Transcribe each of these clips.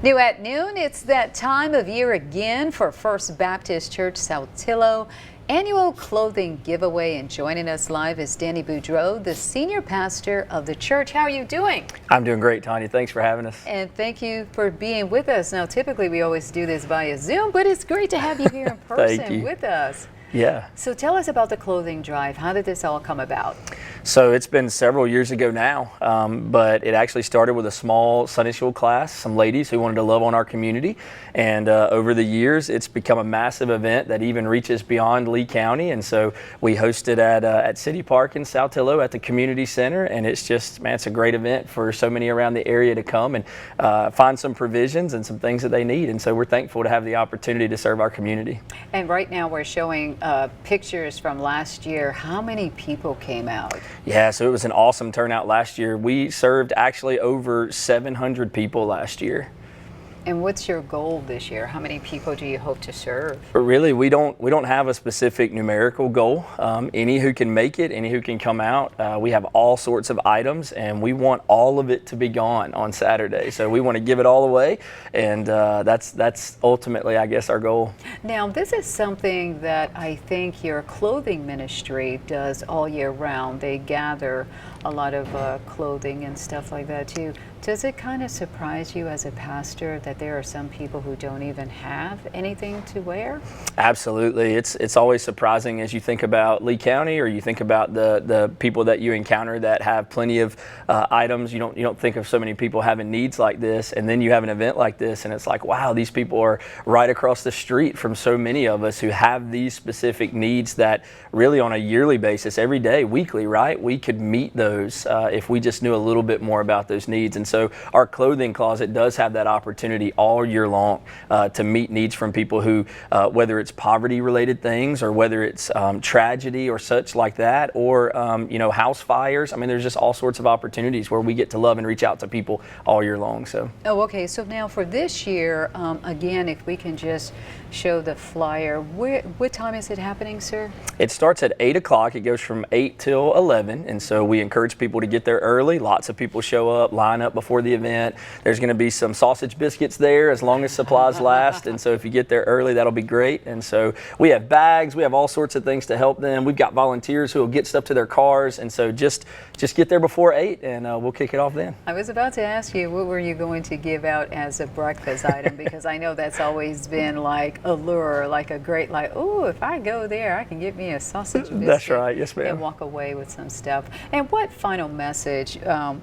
New at noon, it's that time of year again for First Baptist Church Saltillo annual clothing giveaway. And joining us live is Danny Boudreaux, the senior pastor of the church. How are you doing? I'm doing great, Tanya. Thanks for having us. And thank you for being with us. Now, typically we always do this via Zoom, but it's great to have you here in person with us. Yeah. So tell us about the clothing drive. How did this all come about? So it's been several years ago now, but it actually started with a small Sunday school class, some ladies who wanted to love on our community. And over the years, it's become a massive event that even reaches beyond Lee County. And so we hosted at City Park in Saltillo at the community center. And it's just, man, it's a great event for so many around the area to come and find some provisions and some things that they need. And so we're thankful to have the opportunity to serve our community. And right now we're showing pictures from last year. How many people came out? Yeah, so it was an awesome turnout last year. We served actually over 700 people last year. And what's your goal this year? How many people do you hope to serve? But really, we don't have a specific numerical goal. Any who can make it, any who can come out. We have all sorts of items, and we want all of it to be gone on Saturday. So we want to give it all away, and that's ultimately, I guess, our goal. Now, this is something that I think your clothing ministry does all year round. They gather a lot of clothing and stuff like that too. Does it kind of surprise you as a pastor that there are some people who don't even have anything to wear? Absolutely. It's always surprising as you think about Lee County, or you think about the people that you encounter that have plenty of items. You don't think of so many people having needs like this, and then you have an event like this, and it's like, wow, these people are right across the street from so many of us who have these specific needs that really on a yearly basis, every day, weekly, right? We could meet those if we just knew a little bit more about those needs. And so our clothing closet does have that opportunity all year long to meet needs from people who, whether it's poverty related things, or whether it's tragedy or such like that, or house fires. I mean, there's just all sorts of opportunities where we get to love and reach out to people all year long. So. Oh, okay. So now for this year, again, if we can just show the flyer, what time is it happening, sir? It starts at 8 o'clock. It goes from 8 till 11. And so we encourage people to get there early. Lots of people show up, line up before the event. There's going to be some sausage biscuits there as long as supplies last. And so if you get there early, that'll be great. And so we have bags. We have all sorts of things to help them. We've got volunteers who will get stuff to their cars. And so just get there before 8, and we'll kick it off then. I was about to ask you, what were you going to give out as a breakfast item? Because I know that's always been like a lure, like a great, like, oh, if I go there, I can get me a sausage biscuit. That's right. Yes, ma'am. And walk away with some stuff. And what final message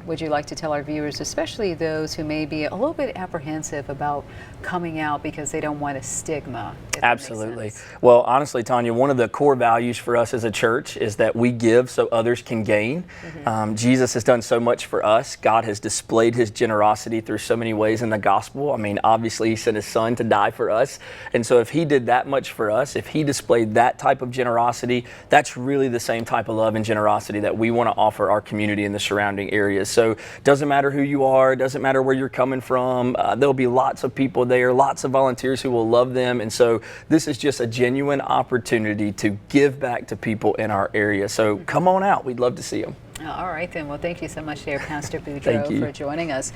would you like to tell our viewers, especially those who may be a little bit apprehensive about coming out because they don't want a stigma? Absolutely. Well, honestly, Tanya, one of the core values for us as a church is that we give so others can gain. Jesus has done so much for us. God has displayed his generosity through so many ways in the gospel. I mean, obviously, he sent his son to die for us. And so if he did that much for us, if he displayed that type of generosity, that's really the same type of love and generosity that we want to offer our community in the surrounding areas. So it doesn't matter who you are, doesn't matter where you're coming from. There'll be lots of people there, lots of volunteers who will love them. And so this is just a genuine opportunity to give back to people in our area. So come on out. We'd love to see them. All right, then. Well, thank you so much there, Pastor Boudreaux, for joining us.